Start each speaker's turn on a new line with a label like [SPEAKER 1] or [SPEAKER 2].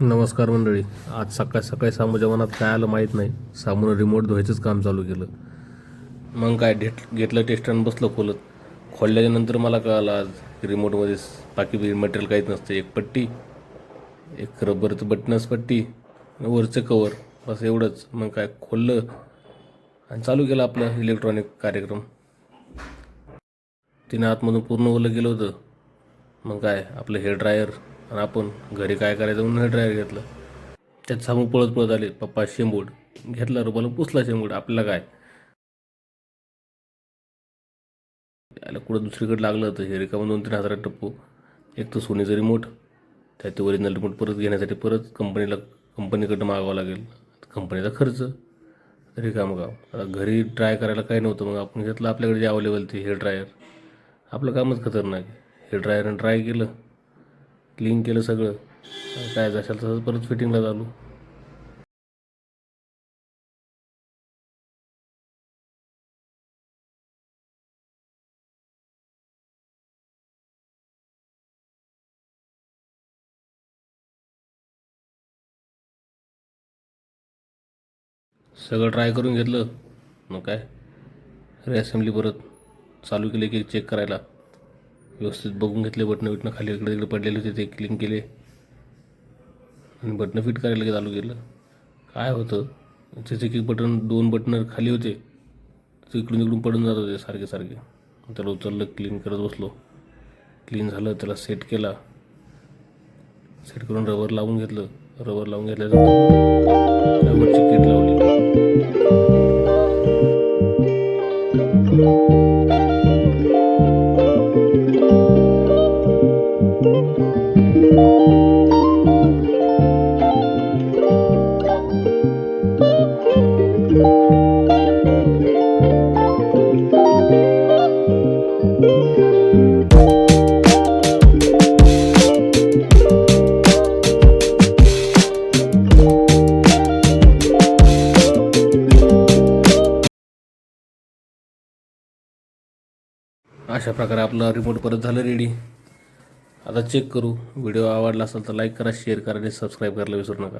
[SPEAKER 1] नमस्कार मंडळी. आज सकाळ सकाळी सामूच्या मनात काय आलं माहीत नाही. सामूनं रिमोट धुवायचंच काम चालू केलं. मग काय घेतलं टेस्टरनं बसलं खोलत. खोलल्याच्यानंतर मला कळालं आज रिमोटमध्ये बाकी मटेरियल काहीच नसतं. एक पट्टी, एक रबरचं बटनस पट्टी, वरचं कवर, बस एवढंच. मग काय खोललं आणि चालू केलं आपलं इलेक्ट्रॉनिक कार्यक्रम. तिने आतमधून पूर्ण ओलं गेलं होतं. मग काय आपलं हेअर ड्रायर आणि आपण घरी काय करायचं म्हणून हेअर ड्रायर घेतलं. त्यात सामू पळत पळत आले. पप्पा शेंबूड घेतला, रुबाला पुसला शेंबूड. आपल्याला काय याला कुठं दुसरीकडे लागलं होतं. हे रिकामं 2-3 हजारात टप्पू. एक तर सोनीचं रिमोट, त्यात ते ओरिजिनल रिमोट परत घेण्यासाठी परत कंपनीकडनं मागावं लागेल. कंपनीचा खर्च, रिकामं काम. आता घरी ट्राय करायला काही नव्हतं. मग आपण घेतलं आपल्याकडे जे अवेलेबल ते हेअर ड्रायर. आपलं कामच खतरनाक आहे. हेअर ड्रायरनं ट्राय केलं, क्लीन केलं सगळं. काय जशाल तसं परत फिटिंगला चालू. सगळं ट्राय करून घेतलं. मग काय रिअसेंबली परत चालू केले की चेक करायला. व्यवस्थित बघून घेतले. बटणं खाली इकडे तिकडे पडलेले होते ते क्लीन केले आणि बटणं फिट करायला की चालू केलं. काय होतं त्याचे एक बटन, 2 बटणं खाली होते, ते इकडून तिकडून पडून जात होते सारखे सारखे. त्याला उचललं, क्लीन करत बसलो. क्लीन झालं, त्याला सेट केला. सेट करून रबर लावून घेतलं. रबर लावून घेतल्यानंतर रबरची किट लावली. अशा प्रकारे आपलं रिमोट परत झालं रेडी. आता चेक करू. व्हिडिओ आवडला असेल तर लाईक करा, शेअर करा आणि सबस्क्राईब करायला विसरू नका.